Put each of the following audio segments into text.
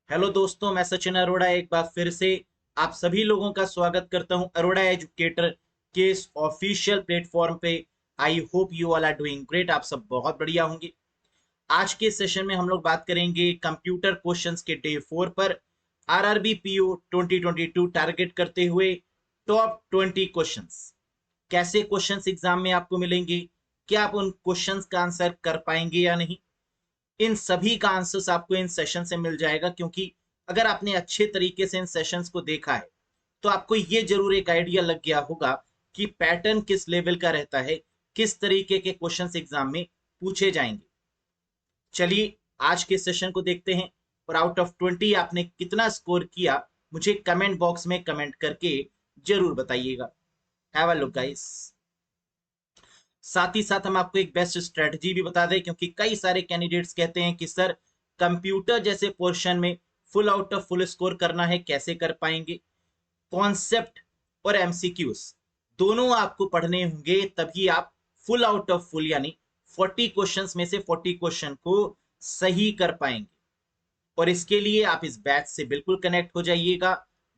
Hello दोस्तों, मैं सचिन अरोड़ा एक बार फिर से आप सभी लोगों का स्वागत करता हूं अरोड़ा एजुकेटर के इस ऑफिशियल प्लेटफॉर्म पे। I hope you all are doing great. आप सब बहुत बढ़िया होंगे। आज के सेशन में हम लोग बात करेंगे कंप्यूटर क्वेश्चंस के डे 4 पर। आरआरबी पीओ 2022 टारगेट करते हुए टॉप 20 क्वेश्चंस। कैसे क्वेश्चंस एग्जाम में आपको मिलेंगे, क्या आप उन क्वेश्चंस का आंसर कर पाएंगे या नहीं, इन सभी का आंसर्स आपको इन सेशन से मिल जाएगा। क्योंकि अगर आपने अच्छे तरीके से इन सेशंस को देखा है तो आपको ये जरूर एक आइडिया लग गया होगा कि पैटर्न किस लेवल का रहता है, किस तरीके के क्वेश्चंस एग्जाम में पूछे जाएंगे। चलिए आज के सेशन को देखते हैं और आउट ऑफ 20 आपने कितना स्कोर किया मुझे कमेंट बॉक्स में कमेंट करके जरूर बताइएगा। Have a look guys. साथ ही साथ हम आपको एक बेस्ट स्ट्रेटजी भी बता दें, क्योंकि कई सारे कैंडिडेट्स कहते हैं कि सर कंप्यूटर जैसे पोर्शन में full out of full score करना है, कैसे कर पाएंगे। कॉन्सेप्ट और एमसीक्यूज दोनों आपको पढ़ने होंगे, तभी आप फुल आउट ऑफ फुल यानी 40 क्वेश्चंस में से 40 क्वेश्चन को सही कर पाएंगे। और इसके लिए आप इस बैच से बिल्कुल कनेक्ट हो जाइएगा,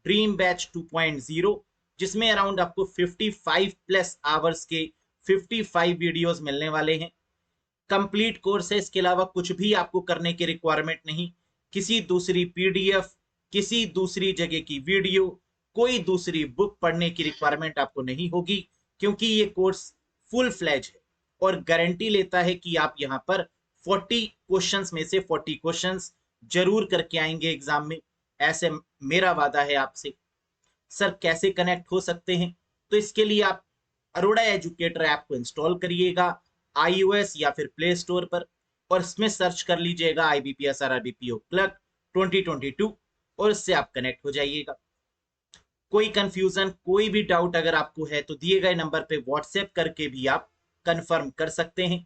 ड्रीम बैच 2.0, जिसमें अराउंड आपको 55 प्लस आवर्स के 55 वीडियोस मिलने वाले हैं। कंप्लीट कोर्स है, इसके अलावा कुछ भी आपको करने की रिक्वायरमेंट नहीं। किसी दूसरी पीडीएफ, किसी दूसरी जगह की वीडियो, कोई दूसरी बुक पढ़ने की रिक्वायरमेंट आपको नहीं होगी, क्योंकि ये कोर्स फुल फ्लैज है और गारंटी लेता है कि आप यहां पर 40 क्वेश्चंस में से 40 क्वेश्चंस जरूर करके आएंगे एग्जाम में। ऐसे मेरा वादा है आपसे। सर कैसे कनेक्ट हो सकते हैं, तो इसके लिए आप अरोड़ा एजुकेटर ऐप को इंस्टॉल करिएगा iOS या फिर प्ले स्टोर पर, और इसमें सर्च कर लीजिएगा IBPS RRBPO क्लर्क 2022 और इससे आप कनेक्ट हो जाइएगा। कोई कंफ्यूजन, कोई भी डाउट अगर आपको है तो दिए गए नंबर पे व्हाट्सएप करके भी आप कंफर्म कर सकते हैं।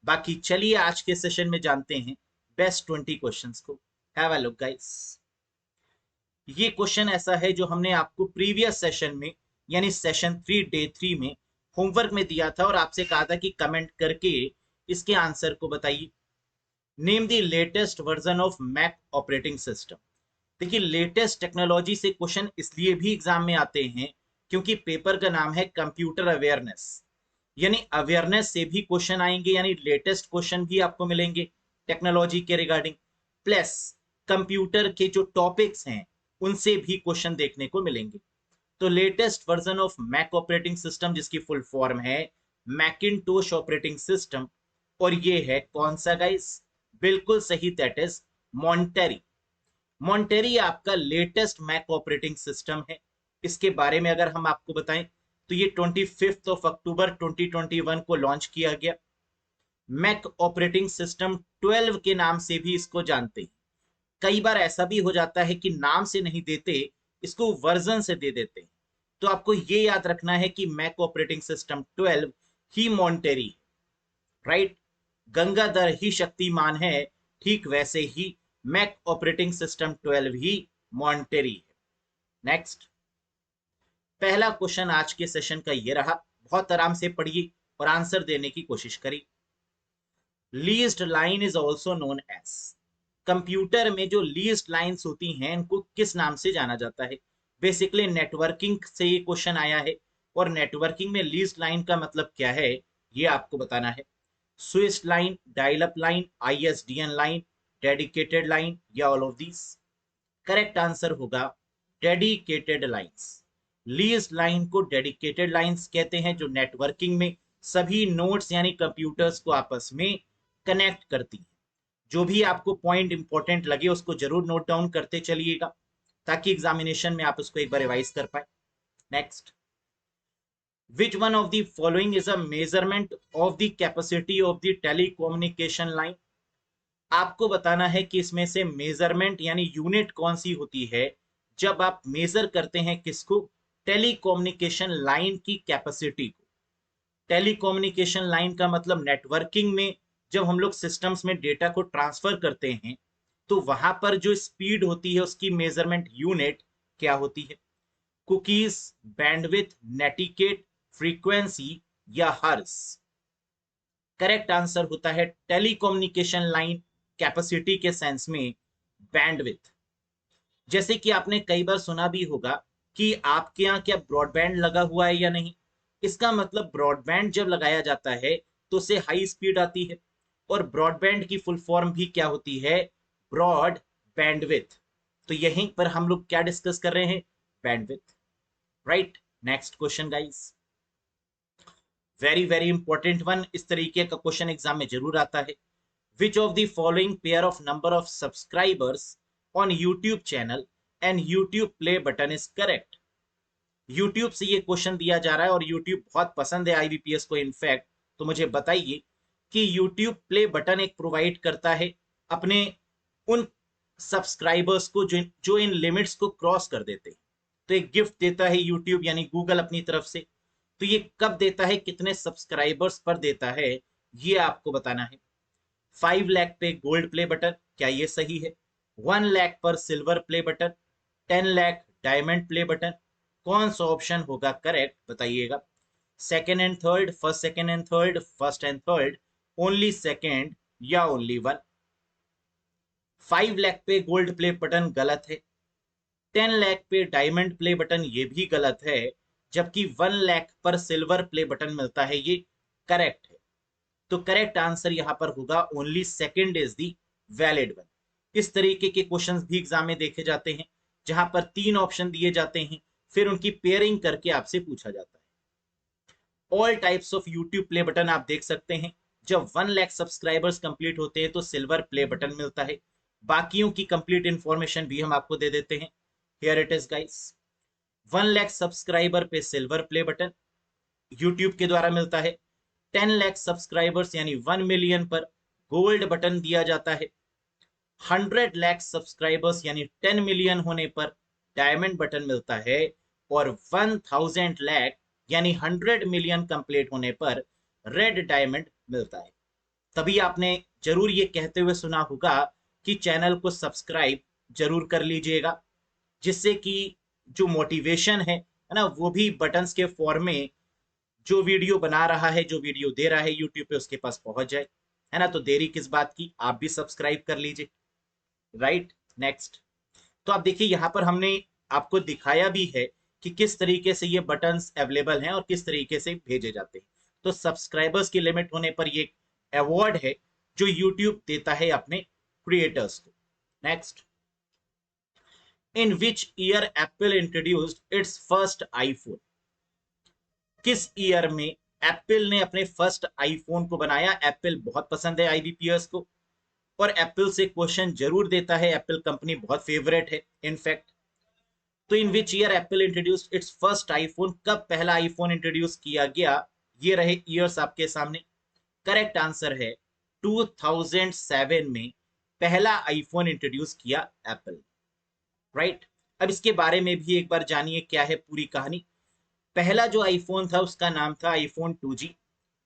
बाकी चलिए आज के सेशन में जानते हैं बेस्ट 20 क्वेश्चंस को। Have a look guys. ये क्वेश्चन ऐसा है जो हमने आपको प्रीवियस सेशन में यानी सेशन 3 डे 3 में होमवर्क में दिया था और आपसे कहा था कि कमेंट करके इसके आंसर को बताइए। Name the latest version of Mac operating system. देखिए लेटेस्ट टेक्नोलॉजी से क्वेश्चन इसलिए भी एग्जाम में आते हैं क्योंकि पेपर का नाम है कंप्यूटर अवेयरनेस, यानी अवेयरनेस से भी क्वेश्चन आएंगे, यानी लेटेस्ट क्वेश्चन भी आपको मिलेंगे टेक्नोलॉजी के रिगार्डिंग। प्लस कंप्यूटर के जो टॉपिक्स हैं उनसे भी क्वेश्चन देखने को मिलेंगे। तो latest version of Mac operating system, जिसकी फुल फॉर्म है मैकिनटोश ऑपरेटिंग सिस्टम, और ये है कौन सा गाइस? बिल्कुल सही, दैट इज मॉन्टेरी। मॉन्टेरी आपका लेटेस्ट मैक ऑपरेटिंग सिस्टम है। इसके बारे में अगर हम आपको बताएं तो ये 25 अक्टूबर 2021 को लॉन्च किया गया। मैक ऑपरेटिंग सिस्टम 12 के नाम से भी इसको जानते हैं। कई बार ऐसा भी हो जाता है कि नाम से नहीं देते, इसको वर्जन से दे देते हैं। तो आपको ये याद रखना है कि मैक ऑपरेटिंग सिस्टम 12 ही मॉन्टेरी, राइट। गंगाधर ही शक्तिमान है, ठीक वैसे ही मैक ऑपरेटिंग सिस्टम 12 ही मॉन्टेरी है। नेक्स्ट, पहला क्वेश्चन आज के सेशन का ये रहा। बहुत आराम से पढ़िए और आंसर देने की कोशिश करिए। Least line is also known as. Computer में जो लीस्ट लाइंस होती हैं इनको किस नाम से जाना जाता है? बेसिकली नेटवर्किंग से ये क्वेश्चन आया है, और नेटवर्किंग में लीस्ट लाइन का मतलब क्या है ये आपको बताना है। Switch line, dial up line, ISDN line, dedicated line, या all of these? Correct answer होगा डेडिकेटेड लाइंस। लीस्ट लाइन को डेडिकेटेड लाइंस कहते हैं, जो नेटवर्किंग में सभी नोड्स यानी कंप्यूटर्स को आपस में कनेक्ट करती हैं। जो भी आपको पॉइंट इंपॉर्टेंट लगे उसको जरूर नोट डाउन करते चलिएगा, ताकि एग्जामिनेशन में आप उसको एक बार रिवाइज कर पाए। Next, which one of the following is a measurement of the capacity of the telecommunication line? आपको बताना है कि इसमें से मेजरमेंट यानी यूनिट कौन सी होती है जब आप मेजर करते हैं किसको? टेलीकम्युनिकेशन लाइन की कैपेसिटी को। टेलीकम्युनिकेशन लाइन का मतलब नेटवर्किंग में जब हम लोग सिस्टम्स में डेटा को ट्रांसफर करते हैं तो वहां पर जो स्पीड होती है उसकी मेजरमेंट यूनिट क्या होती है? कुकीज, बैंडविथ, नेटिकेट, फ्रीक्वेंसी, या हर्स? करेक्ट आंसर होता है टेलीकम्युनिकेशन लाइन कैपेसिटी के सेंस में बैंडविथ। जैसे कि आपने कई बार सुना भी होगा कि आपके यहाँ क्या ब्रॉडबैंड लगा हुआ है या नहीं। इसका मतलब ब्रॉडबैंड जब लगाया जाता है तो उससे हाई स्पीड आती है, और ब्रॉडबैंड की फुल फॉर्म भी क्या होती है, ब्रॉड बैंडविथ। तो यहीं पर हम लोग क्या डिस्कस कर रहे हैं, bandwidth, right. Next question guys, very very important one, इस तरीके का क्वेश्चन एग्जाम में जरूर आता है। Which of the following pair of number of subscribers on YouTube channel and YouTube play button is correct? YouTube से ये क्वेश्चन दिया जा रहा है और YouTube बहुत पसंद है IBPS को इनफैक्ट। तो मुझे बताइए कि YouTube प्ले बटन एक प्रोवाइड करता है अपने उन सब्सक्राइबर्स को जो इन लिमिट्स को क्रॉस कर देते हैं। तो एक गिफ्ट देता है YouTube यानी गूगल अपनी तरफ से। तो ये कब देता है, कितने सब्सक्राइबर्स पर देता है, ये आपको बताना है। 5 लाख पे गोल्ड प्ले बटन, क्या ये सही है? 1 लाख पर silver play button, 10 lakh diamond play button, कौन सा ऑप्शन होगा करेक्ट, बताइएगा। Second and third, first second and third, first and third, only second या ओनली वन। 5 लाख पे गोल्ड प्ले बटन गलत है, 10 लाख पे डायमंड प्ले बटन ये भी गलत है, जबकि 1 लाख पर सिल्वर प्ले बटन मिलता है, ये करेक्ट है। तो करेक्ट आंसर यहां पर होगा only second is the valid one. इस तरीके के क्वेश्चंस भी एग्जाम में देखे जाते हैं, जहां पर 3 ऑप्शन दिए जाते हैं, फिर उनकी पेयरिंग करके आपसे पूछा जाता है। All types of YouTube play button आप देख सकते हैं। जब 1 लाख सब्सक्राइबर्स कंप्लीट होते हैं तो सिल्वर प्ले बटन मिलता है। बाकियों की कंप्लीट इंफॉर्मेशन भी हम आपको दे देते हैं। Here it is guys, 1 lakh subscriber पे सिल्वर प्ले बटन यूट्यूब के द्वारा मिलता है। 10 लाख सब्सक्राइबर्स यानी 1 मिलियन पर गोल्ड बटन दिया जाता है। 100 लाख सब्सक्राइबर्स यानी 10 मिलियन होने पर डायमंड बटन मिलता है। और 1000 लाख यानी 100 मिलियन कंप्लीट होने पर रेड डायमंड मिलता है। तभी आपने जरूर ये कहते हुए सुना होगा कि चैनल को सब्सक्राइब जरूर कर लीजिएगा, जिससे कि जो मोटिवेशन है ना, वो भी बटन्स के फॉर्म में जो वीडियो बना रहा है, जो वीडियो दे रहा है यूट्यूब पे, उसके पास पहुंच जाए, है ना। तो देरी किस बात की, आप भी सब्सक्राइब कर लीजिए, राइट। नेक्स्ट, तो आप देखिए यहां पर हमने आपको दिखाया भी है कि किस तरीके से ये बटन्स अवेलेबल हैं और किस तरीके से भेजे जाते हैं। तो सब्सक्राइबर्स की लिमिट होने पर ये अवार्ड है जो यूट्यूब देता है अपने क्रिएटर्स को। Next, in which year Apple introduced its first iPhone? किस ईयर में एप्पल ने अपने फर्स्ट आईफोन को बनाया? एप्पल बहुत पसंद है आईबीपीएस को, और एप्पल से क्वेश्चन जरूर देता है, एप्पल कंपनी बहुत फेवरेट है इनफैक्ट। तो in which year Apple introduced its first iPhone, कब पहला आईफोन इंट्रोड्यूस किया गया? ये रहे ईयर्स आपके सामने। करेक्ट आंसर है 2007 में पहला आईफोन इंट्रोड्यूस किया एप्पल, राइट। अब इसके बारे में भी एक बार जानिए क्या है पूरी कहानी। पहला जो आईफोन था उसका नाम था आईफोन 2G।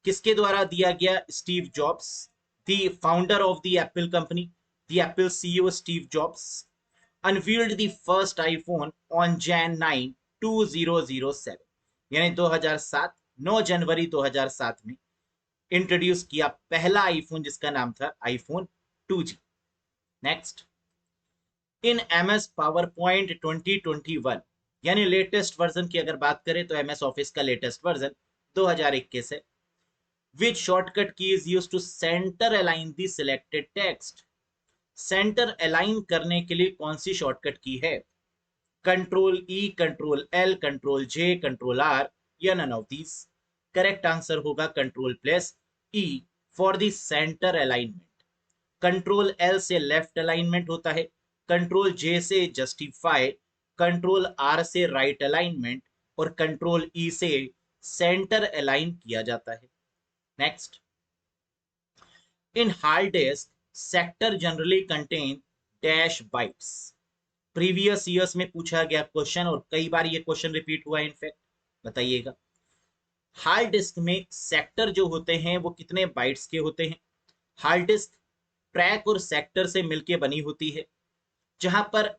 किसके द्वारा दिया गया? Steve jobs, the founder of the Apple company, the Apple CEO Steve jobs unveiled the first iPhone on Jan 9, 2007, यानी 2007, 9 जनवरी 2007 में इंट्रोड्यूस किया पहला आईफोन, जिसका नाम था iPhone 2G। Next, in MS power point 2021 यानी लेटेस्ट वर्जन की अगर बात करें तो MS ऑफिस का लेटेस्ट वर्जन 2021 है। Which shortcut key is used to centre align the selected text? Centre align करने के लिए कौन सी शॉर्टकट की है? Control E, control L, control J, control R, या none of these? Correct answer होगा control plus E for the centre alignment. Control L से left alignment होता है, कंट्रोल जे से जस्टिफाई, कंट्रोल आर से right alignment, और control ई से centre align किया जाता है। Next, in hard disk sector generally contain dash bytes. Previous years में पूछा गया क्वेश्चन और कई बार ये क्वेश्चन रिपीट हुआ है इनफैक्ट, बताइएगा। हार्ड डिस्क में सेक्टर जो होते हैं वो कितने बाइट्स के होते हैं? हार्ड डिस्क ट्रैक और सेक्टर से मिलकर बनी होती है, जहां पर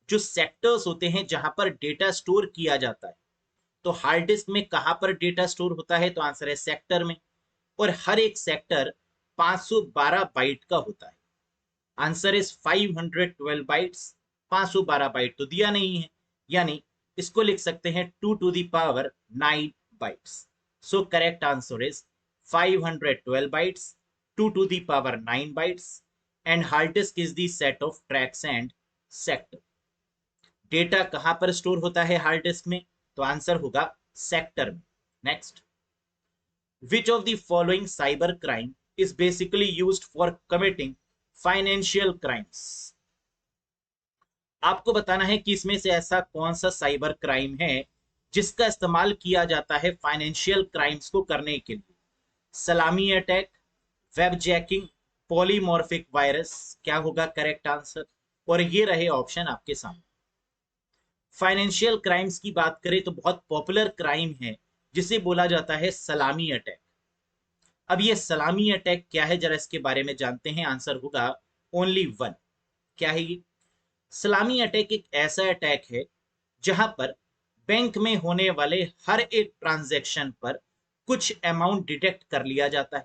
जो सेक्टर्स होते हैं जहां पर डेटा स्टोर किया जाता है। तो हार्ड डिस्क में कहां पर डेटा स्टोर होता है? तो आंसर है सेक्टर में, और हर एक सेक्टर 512 बाइट का होता है। Answer is 512 bytes. 512 बाइट तो दिया नहीं है, यानी इसको लिख सकते हैं 2 to the power 9 bytes. So correct answer is 512 bytes, 2 to the power 9 bytes, and hard disk is the set of tracks and sector. Data कहां पर स्टोर होता है हार्ड डिस्क में? तो आंसर होगा सेक्टर में। Next, which of the following cyber crime is basically used for committing financial crimes? आपको बताना है कि इसमें से ऐसा कौन सा साइबर क्राइम है जिसका इस्तेमाल किया जाता है फाइनेंशियल क्राइम्स को करने के लिए। सलामी attack, web jacking, polymorphic virus, क्या होगा करेक्ट आंसर? और ये रहे ऑप्शन आपके सामने। फाइनेंशियल क्राइम्स की बात करें तो बहुत पॉपुलर क्राइम है जिसे बोला जाता है सलामी अटैक। अब ये सलामी अटैक क्या है, जरा इसके बारे में जानते हैं। आंसर होगा ओनली वन। क्या है ये? सलामी अटैक एक ऐसा अटैक है जहां पर बैंक में होने वाले हर एक ट्रांजैक्शन पर कुछ अमाउंट डिटेक्ट कर लिया जाता है,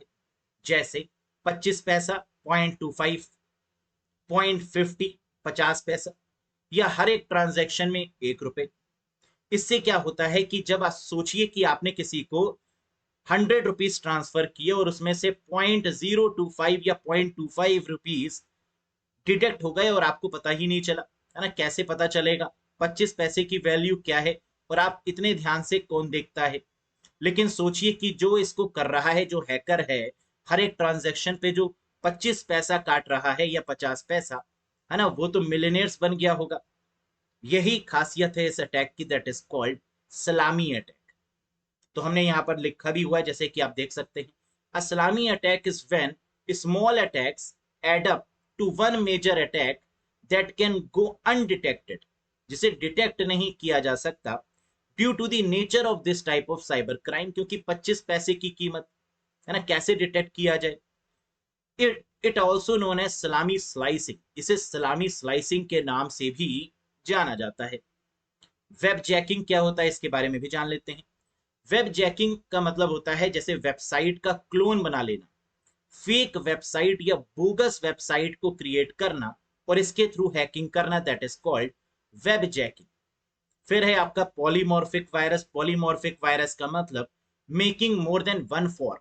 जैसे 25 पैसा, 0.25, 0.50, 50 पैसा, या हर एक ट्रांजैक्शन में 1 रुपए। इससे क्या होता है कि जब आप सोचिए कि आपने किसी को 100 रुपीज ट्रांसफर किए और उसमें से 0.025 या 0.25 रुपीज डिटेक्ट हो गए और आपको पता ही नहीं चला, है ना? कैसे पता चलेगा 25 पैसे की वैल्यू क्या है? और आप इतने ध्यान से कौन देखता है? लेकिन सोचिए कि जो इसको कर रहा है, जो हैकर है, हर एक ट्रांजैक्शन पे जो 25 पैसा काट रहा है या 50 पैसा, है ना, वो तो मिलियनेयर्स बन गया होगा। यही खासियत है इस अटैक की, दैट इज कॉल्ड सलामी अटैक। तो हमने यहाँ पर लिखा भी हुआ है, जैसे कि आप देख सकते हैं, a salami attack is when small attacks add up to one major attack that can go undetected, जिसे डिटेक्ट नहीं किया जा सकता due to the nature of this type of cyber crime, क्योंकि 25 पैसे की कीमत, है ना, कैसे डिटेक्ट किया जाए। इट ऑल्सो नोन एज सलामी स्लाइसिंग, इसे सलामी स्लाइसिंग के नाम से भी जाना जाता है। वेब जैकिंग क्या होता है इसके बारे में भी जान लेते हैं। वेब जैकिंग का मतलब होता है जैसे वेबसाइट का क्लोन बना लेना, फेक वेबसाइट या बोगस वेबसाइट को क्रिएट करना और इसके थ्रू हैकिंग करना, that is called web jacking. फिर है आपका पॉलीमॉर्फिक वायरस। पॉलीमॉर्फिक वायरस का मतलब making more than one form,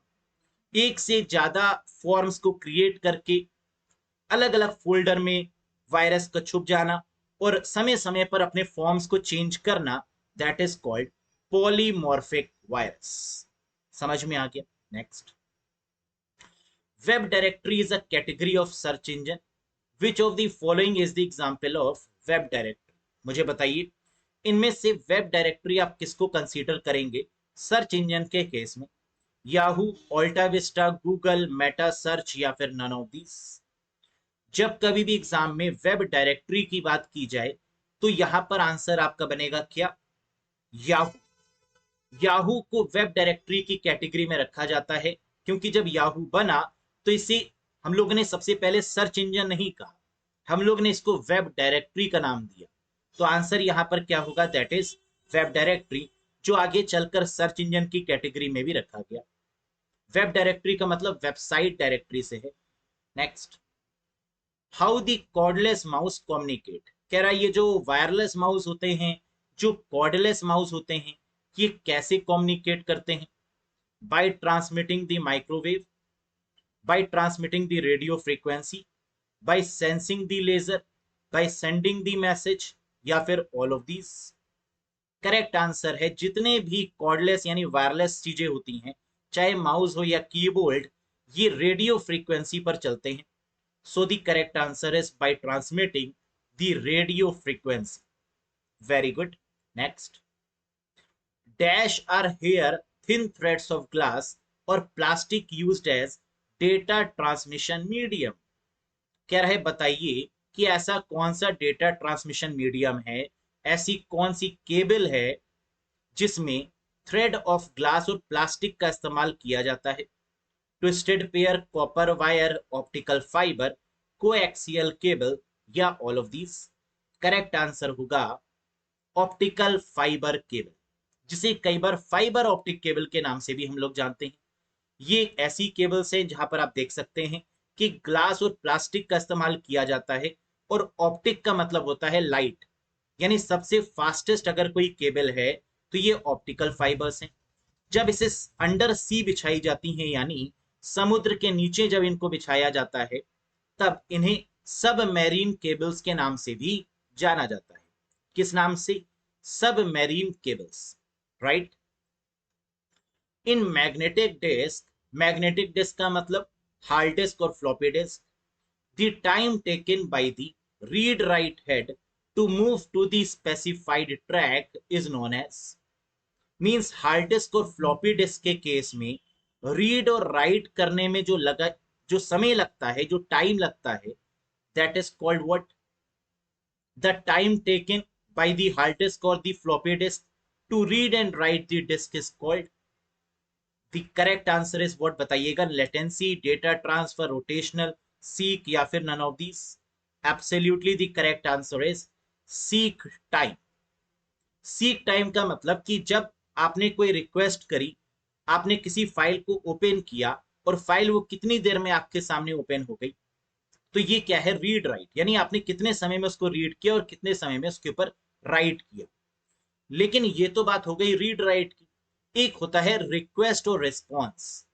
एक से ज्यादा फॉर्म्स को क्रिएट करके अलग अलग फोल्डर में वायरस का छुप जाना और समय समय पर अपने फॉर्म्स को चेंज करना, that is called polymorphic virus. समझ में आ गया? Next, web directory is a category of search engine, which of the following is the example of web directory? मुझे बताइए, इनमें से वेब डायरेक्टरी आप किसको कंसीडर करेंगे सर्च इंजन के केस में? Yahoo, ऑल्टा Vista, Google, Meta search, या फिर नन ऑफ दीस? जब कभी भी एग्जाम में वेब डायरेक्टरी की बात की जाए तो यहां पर आंसर आपका बनेगा क्या? याहू। याहू को वेब डायरेक्टरी की कैटेगरी में रखा जाता है क्योंकि जब याहू बना तो इसे हम लोगों ने सबसे पहले सर्च इंजन नहीं कहा, हम लोग ने इसको वेब डायरेक्टरी का नाम दिया। तो आंसर यहां पर क्या होगा? दैट इज वेब डायरेक्टरी, जो आगे चलकर सर्च इंजन की कैटेगरी में भी रखा गया। वेब डायरेक्टरी का मतलब वेबसाइट डायरेक्टरी से है। Next, how the cordless mouse communicate? कह रहा है ये जो वायरलेस माउस होते हैं, जो कॉर्डलेस माउस होते हैं, ये कैसे कम्युनिकेट करते हैं? By transmitting the microwave, by transmitting the radio frequency, by sensing the laser, by sending the message, या फिर all of these? Correct answer है जितने भी कॉर्डलेस यानी वायरलेस चीजें होती हैं, चाहे माउस हो या कीबोर्ड, ये रेडियो फ्रीक्वेंसी पर चलते हैं। So the correct answer is by transmitting the radio frequency. Very good. Next. Dash are here thin threads of glass or plastic used as data transmission medium. कह रहे बताइए कि ऐसा कौन सा डेटा ट्रांसमिशन मीडियम है, ऐसी कौन सी केबल है जिसमें थ्रेड ऑफ ग्लास और प्लास्टिक का इस्तेमाल किया जाता है? Twisted pair, copper wire, optical fibre, coaxial cable, या all of these? Correct answer होगा ऑप्टिकल फाइबर केबल, जिसे कई बार फाइबर ऑप्टिक केबल के नाम से भी हम लोग जानते हैं। ये ऐसी केबल्स है जहां पर आप देख सकते हैं कि ग्लास और प्लास्टिक का इस्तेमाल किया जाता है और ऑप्टिक का मतलब होता है लाइट, यानी सबसे फास्टेस्ट अगर कोई केबल है तो ये ऑप्टिकल फाइबर्स हैं। जब इसे अंडर सी बिछाई जाती हैं, यानी समुद्र के नीचे जब इनको बिछाया जाता है, तब इन्हें सब मैरीन केबल्स के नाम से भी जाना जाता है। किस नाम से? Submarine cables, right. इन मैग्नेटिक डिस्क का मतलब हार्ड डिस्क और floppy disk, the time taken by the read write head to move to the specified track is known as, means hard disk और फ्लॉपी डिस्क के case में read और write करने में जो समय लगता है, जो टाइम लगता है, that is called what? The time taken by the hard disk और the floppy disk to read and write the disk is called, the correct answer is what? बताइएगा। Latency, data transfer, rotational, seek या फिर none of these? Absolutely the correct answer is seek time. Seek time का मतलब कि जब आपने कोई request करी, आपने किसी फाइल को ओपन किया और फाइल वो कितनी देर में आपके सामने ओपन हो गई, तो ये क्या है? रीड राइट, यानी आपने कितने समय में उसको रीड किया और कितने समय में उसके ऊपर राइट किया। लेकिन ये तो बात हो गई रीड राइट की। एक होता है रिक्वेस्ट और रिस्पॉन्स।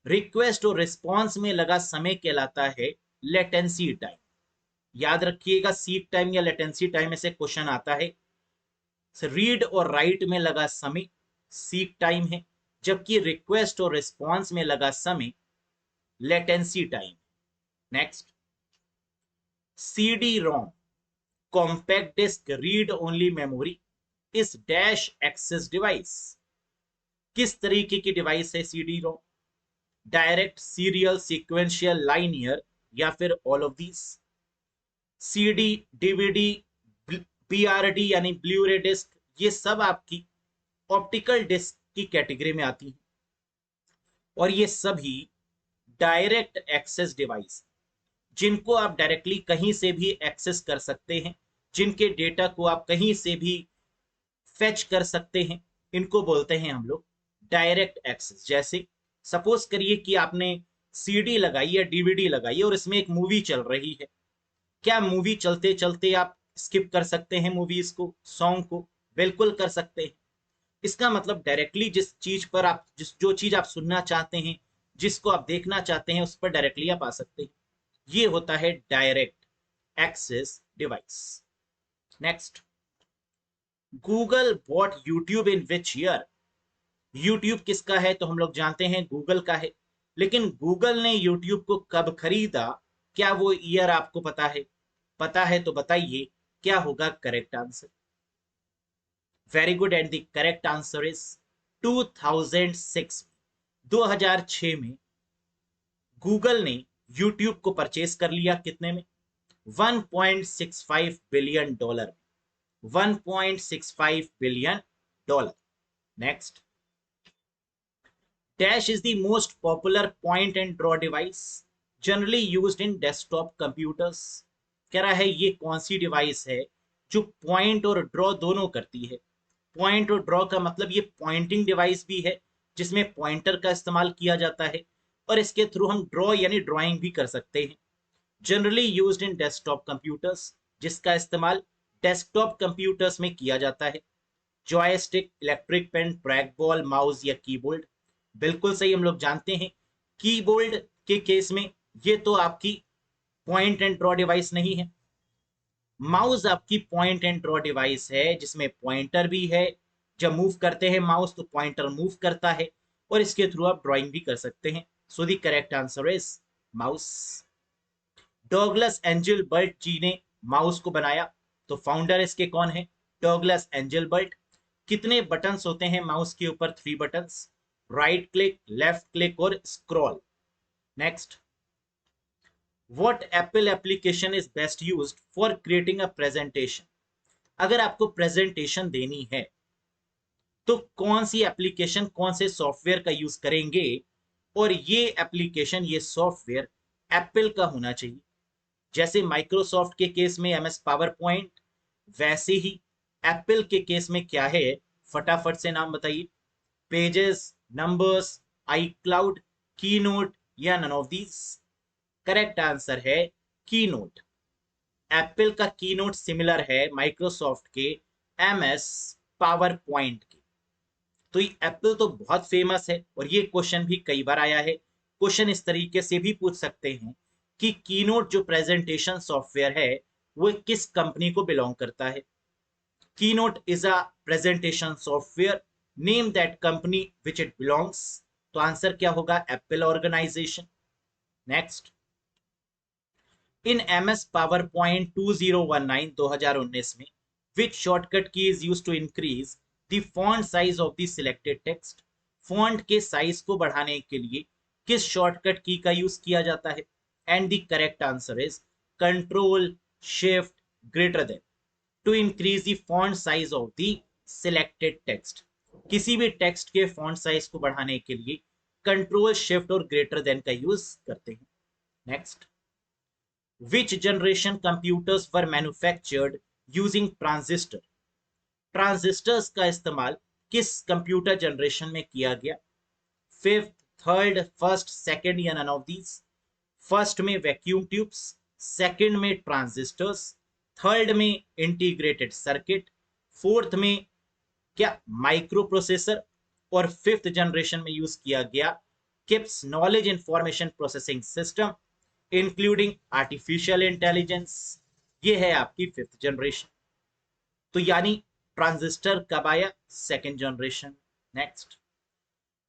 रिक्वेस्ट और रिस्पॉन्स में लगा समय कहलाता है लेटेंसी टाइम। याद रखिएगा, सीक टाइम या लेटेंसी टाइम में से क्वेश्चन आता है। रीड और राइट में लगा समय सीक टाइम है, जबकि रिक्वेस्ट और रिस्पॉन्स में लगा समय latency time. Next, CD ROM, compact disc read only memory, इस डैश एक्सेस डिवाइस। किस तरीके की डिवाइस है CD ROM? Direct, serial, sequential, linear या फिर all of these? CD, DVD, BRD यानी ब्लू रे डिस्क, ये सब आपकी ऑप्टिकल डिस्क की कैटेगरी में आती हैं और ये सभी डायरेक्ट एक्सेस डिवाइस, जिनको आप डायरेक्टली कहीं से भी एक्सेस कर सकते हैं, जिनके डेटा को आप कहीं से भी फेच कर सकते हैं, इनको बोलते हैं हम लोग डायरेक्ट एक्सेस। जैसे सपोज करिए कि आपने सीडी लगाई या डीवीडी लगाई और इसमें एक मूवी चल रही है। क्या मूवी चलते चलते आप स्किप कर सकते हैं मूवीज को, सॉन्ग को? बिल्कुल कर सकते हैं। इसका मतलब डायरेक्टली जिस चीज पर आप जो चीज आप सुनना चाहते हैं, जिसको आप देखना चाहते हैं, उस पर डायरेक्टली आप आ सकते हैं। ये होता है direct access device. Next, Google bought YouTube in which year? YouTube किसका है? तो हम लोग जानते हैं गूगल का है, लेकिन गूगल ने यूट्यूब को कब खरीदा? क्या वो ईयर आपको पता है? पता है तो बताइए, क्या होगा correct answer? Very good, and the correct answer is 2006। 2006 में गूगल ने यूट्यूब को परचेस कर लिया। कितने में? 1.65 billion dollar. 1.65 billion dollar. Next, dash is the most popular point and draw device generally used in desktop computers. कह रहा है ये कौन सी डिवाइस है जो पॉइंट और ड्रॉ दोनों करती है। पॉइंट और ड्रॉ का मतलब ये पॉइंटिंग डिवाइस भी है, जिसमें पॉइंटर का इस्तेमाल किया जाता है, और इसके थ्रू हम ड्रॉ यानी ड्राइंग भी कर सकते हैं। Generally used in desktop computers, जिसका इस्तेमाल डेस्कटॉप कंप्यूटर्स में किया जाता है। Joystick, electric pen, track ball, mouse या कीबोर्ड? बिल्कुल सही, हम लोग जानते हैं कीबोर्ड के केस में ये तो आपकी पॉइंट एंड ड्रॉ डिवाइस नहीं है। माउस आपकी पॉइंट एंड ड्रॉ डिवाइस है, जिसमें पॉइंटर भी है। जब मूव करते हैं माउस तो पॉइंटर मूव करता है, और इसके थ्रू आप ड्राइंग भी कर सकते हैं। So the correct answer is mouse. Douglas Engelbart ji ने माउस को बनाया, तो फाउंडर इसके कौन है? Douglas Engelbert. कितने बटन्स होते हैं माउस के ऊपर? 3 buttons, right click, left click और scroll. Next, what Apple application is best used for creating a presentation? अगर आपको प्रेजेंटेशन देनी है तो कौन सी एप्लीकेशन, कौन से सॉफ्टवेयर का यूज करेंगे? और ये एप्लीकेशन, ये सॉफ्टवेयर एप्पल का होना चाहिए। जैसे माइक्रोसॉफ्ट के केस में एमएस पावर पॉइंट, वैसे ही एप्पल के केस में क्या है? फटाफट से नाम बताइए। Pages, Numbers, iCloud, Keynote या none of these? Correct answer है की नोट। एप्पल का कीनोट सिमिलर है माइक्रोसॉफ्ट के MS पावर पॉइंट के। तो ये एप्पल तो बहुत फेमस है और ये क्वेश्चन भी कई बार आया है। क्वेश्चन इस तरीके से भी पूछ सकते हैं कि कीनोट जो प्रेजेंटेशन सॉफ्टवेयर है वो किस कंपनी को बिलोंग करता है। Keynote is a presentation software, name that company which it belongs. तो आंसर क्या होगा? Apple organisation. Next, in MS PowerPoint 2019 में which shortcut key is used to increase the font size of the selected text? Font के size को बढ़ाने के लिए किस शॉर्टकट की का यूज किया जाता है? And the correct answer is control shift greater than to increase the font size of the selected text. किसी भी टेक्स्ट के फॉन्ट साइज को बढ़ाने के लिए कंट्रोल शिफ्ट और ग्रेटर देन का यूज करते हैं। Next, which generation computers were manufactured using transistor? Transistors का इस्तेमाल किस कंप्यूटर जनरेशन में किया गया? फिफ्थ, थर्ड, फर्स्ट, सेकंड या नन ऑफ दीज? फर्स्ट में वैक्यूम ट्यूब्स, सेकंड में ट्रांजिस्टर्स, थर्ड में इंटीग्रेटेड सर्किट, फोर्थ में क्या माइक्रो प्रोसेसर, और फिफ्थ जनरेशन में यूज किया गया KIPS knowledge information processing system including artificial intelligence. ये है आपकी फिफ्थ जनरेशन। तो यानी ट्रांजिस्टर कब आया? Second generation. Next,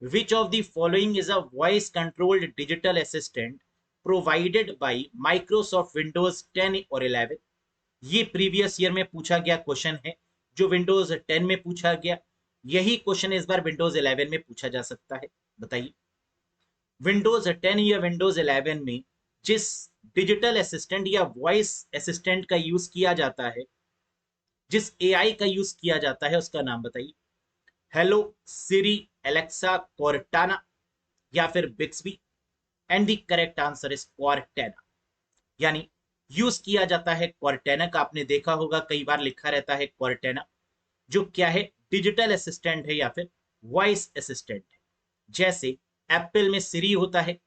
which of the following is a voice controlled digital assistant provided by Microsoft Windows 10 और 11? ये प्रीवियस ईयर में पूछा गया क्वेश्चन है, जो विंडोज 10 में पूछा गया। यही क्वेश्चन इस बार विंडोज 11 में पूछा जा सकता है। बताइए, विंडोज 10 या विंडोज 11 में जिस डिजिटल असिस्टेंट या वॉइस असिस्टेंट का यूज किया जाता है, जिस AI का यूज किया जाता है, उसका नाम बताइए। हेलो, सिरी, एलेक्सा, कॉर्टाना या फिर Bixby? And the correct answer is Cortana. यानी यूज किया जाता है कॉर्टेना का। आपने देखा होगा कई बार लिखा रहता है कॉर्टेना, जो क्या है? डिजिटल असिस्टेंट है या फिर वॉइस असिस्टेंट है। जैसे एप्पल में सिरी होता है,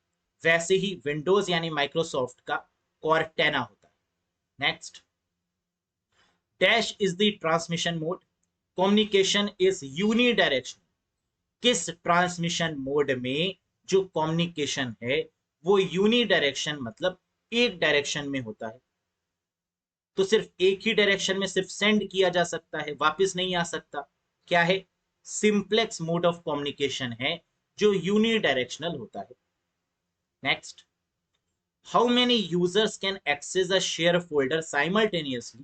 वैसे ही विंडोज यानी माइक्रोसॉफ्ट का कॉर्टेना होता है। Next, dash is the transmission mode, communication is unidirectional. किस ट्रांसमिशन मोड में जो कम्युनिकेशन है वो यूनिडायरेक्शन मतलब एक डायरेक्शन में होता है? तो सिर्फ एक ही डायरेक्शन में सिर्फ सेंड किया जा सकता है, वापस नहीं आ सकता। क्या है? सिंप्लेक्स मोड ऑफ कम्युनिकेशन है जो यूनिडायरेक्शनल होता है। Next, how many users can access a share folder simultaneously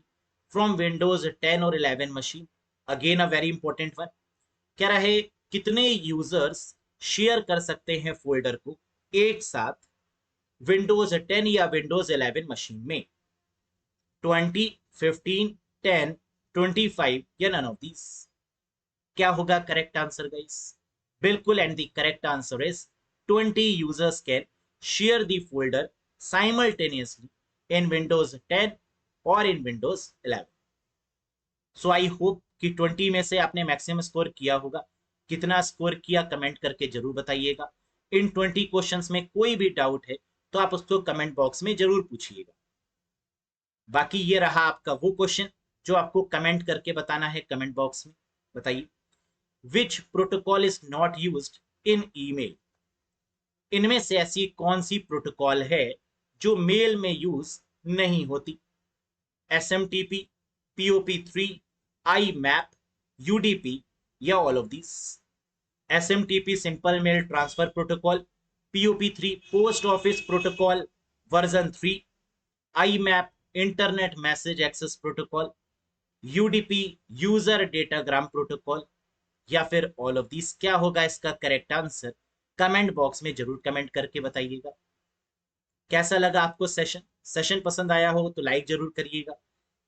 from Windows 10 और 11 machine? Again a very important one. कह रहा है कितने यूजर्स शेयर कर सकते हैं फोल्डर को एक साथ विंडोज 10 या विंडोज 11 मशीन में? 20, 15, 10, 25 या नन ऑफ दीज? क्या होगा करेक्ट आंसर गाइस? बिल्कुल, and the correct answer is 20 users can share the folder simultaneously in Windows 10 और इन विंडोज 11। सो आई होप कि 20 में से आपने मैक्सिमम स्कोर किया होगा। कितना स्कोर किया कमेंट करके जरूर बताइएगा। इन 20 क्वेश्चंस में कोई भी डाउट है तो आप उसको कमेंट बॉक्स में जरूर पूछिएगा। बाकी ये रहा आपका वो क्वेश्चन जो आपको कमेंट करके बताना है कमेंट बॉक्स में। बताइए, विच protocol is not used in email? इनमें से ऐसी कौन सी प्रोटोकॉल है जो मेल में यूज नहीं होती? SMTP, POP3, IMAP, UDP या all of this? SMTP simple mail transfer protocol, POP3 post office protocol version 3, IMAP internet message access protocol, UDP user datagram protocol या फिर ऑल ऑफ दिस? क्या होगा इसका correct answer? Comment box में जरूर comment करके बताइएगा। कैसा लगा आपको सेशन पसंद आया हो तो लाइक जरूर करिएगा।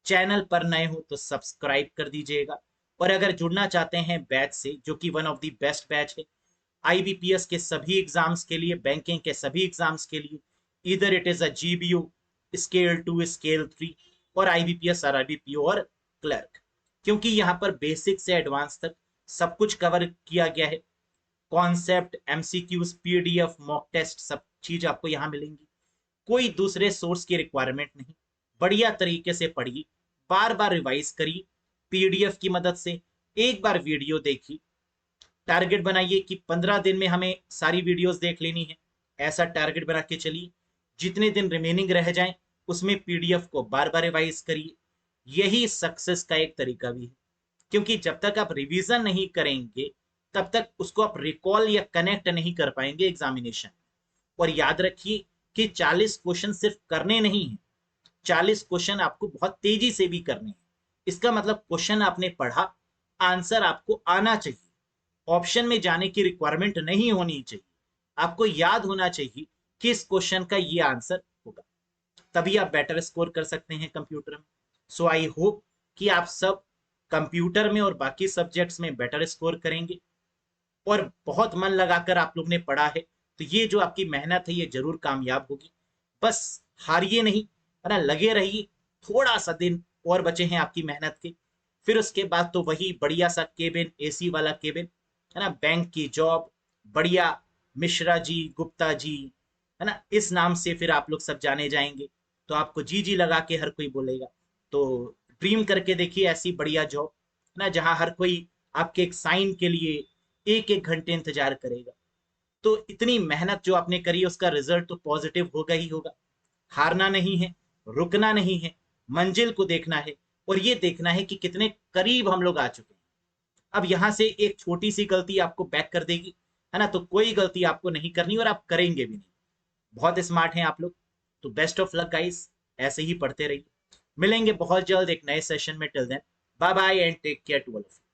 चैनल पर नए हो तो सब्सक्राइब कर दीजिएगा। और अगर जुड़ना चाहते हैं बैच से, जो कि one of the best batch है IBPS के सभी एग्जाम्स के लिए, बैंकिंग के सभी एग्जाम्स के लिए, इधर it is a GBO scale 2 scale 3 और IBPS RRBPO और क्लर्क, क्योंकि यहाँ पर बेसिक से एडवांस तक सब कुछ कवर किया गया है। Concept, MCQs, PDF, mock test, सब चीज आपको यहाँ मिलेंगी। कोई दूसरे सोर्स की रिक्वायरमेंट नहीं। बढ़िया तरीके से पढ़िए, बार बार रिवाइज करिए पीडीएफ की मदद से, एक बार वीडियो देखिए, टारगेट बनाइए कि 15 दिन में हमें सारी वीडियोस देख लेनी है, ऐसा टारगेट बना के चलिए। जितने दिन रिमेनिंग रह जाएं उसमें पीडीएफ को बार बार रिवाइज करिए। यही सक्सेस का एक तरीका भी है, क्योंकि जब तक आप रिवीजन नहीं करेंगे तब तक उसको आप रिकॉल या कनेक्ट नहीं कर पाएंगे एग्जामिनेशन। और याद रखिए कि 40 क्वेश्चन सिर्फ करने नहीं है, 40 क्वेश्चन आपको बहुत तेजी से भी करने हैं। इसका मतलब क्वेश्चन आपने पढ़ा, आंसर आपको आना चाहिए, ऑप्शन में जाने की रिक्वायरमेंट नहीं होनी चाहिए, आपको याद होना चाहिए कि इस क्वेश्चन का ये आंसर होगा, तभी आप बेटर स्कोर कर सकते हैं कंप्यूटर में। सो आई होप कि आप सब कंप्यूटर में और बाकी सब्जेक्ट्स में बेटर स्कोर करेंगे, और बहुत मन लगाकर आप लोग ने पढ़ा है तो ये जो आपकी मेहनत है ये जरूर कामयाब होगी। बस हारिए नहीं, है ना, लगे रहिए। थोड़ा सा दिन और बचे हैं आपकी मेहनत के, फिर उसके बाद तो वही बढ़िया सा केबिन, एसी वाला केबिन, है ना, बैंक की जॉब, बढ़िया, मिश्रा जी, गुप्ता जी, है ना, इस नाम से फिर आप लोग सब जाने जाएंगे। तो आपको जी जी लगा के हर कोई बोलेगा। तो ड्रीम करके देखिए ऐसी बढ़िया जॉब, है ना, जहां हर कोई आपके एक साइन के लिए एक एक घंटे इंतजार करेगा। तो इतनी मेहनत जो आपने करी है उसका रिजल्ट तो पॉजिटिव होगा ही होगा। हारना नहीं है, रुकना नहीं है, मंजिल को देखना है, और ये देखना है कि कितने करीब हम लोग आ चुके हैं। अब यहां से एक छोटी सी गलती आपको बैक कर देगी, है ना, तो कोई गलती आपको नहीं करनी और आप करेंगे भी नहीं। बहुत स्मार्ट हैं आप लोग। तो बेस्ट ऑफ लक गाइस, ऐसे ही पढ़ते रहिए। मिलेंगे बहुत जल्द एक नए सेशन में। Till then bye bye and take care to all of you.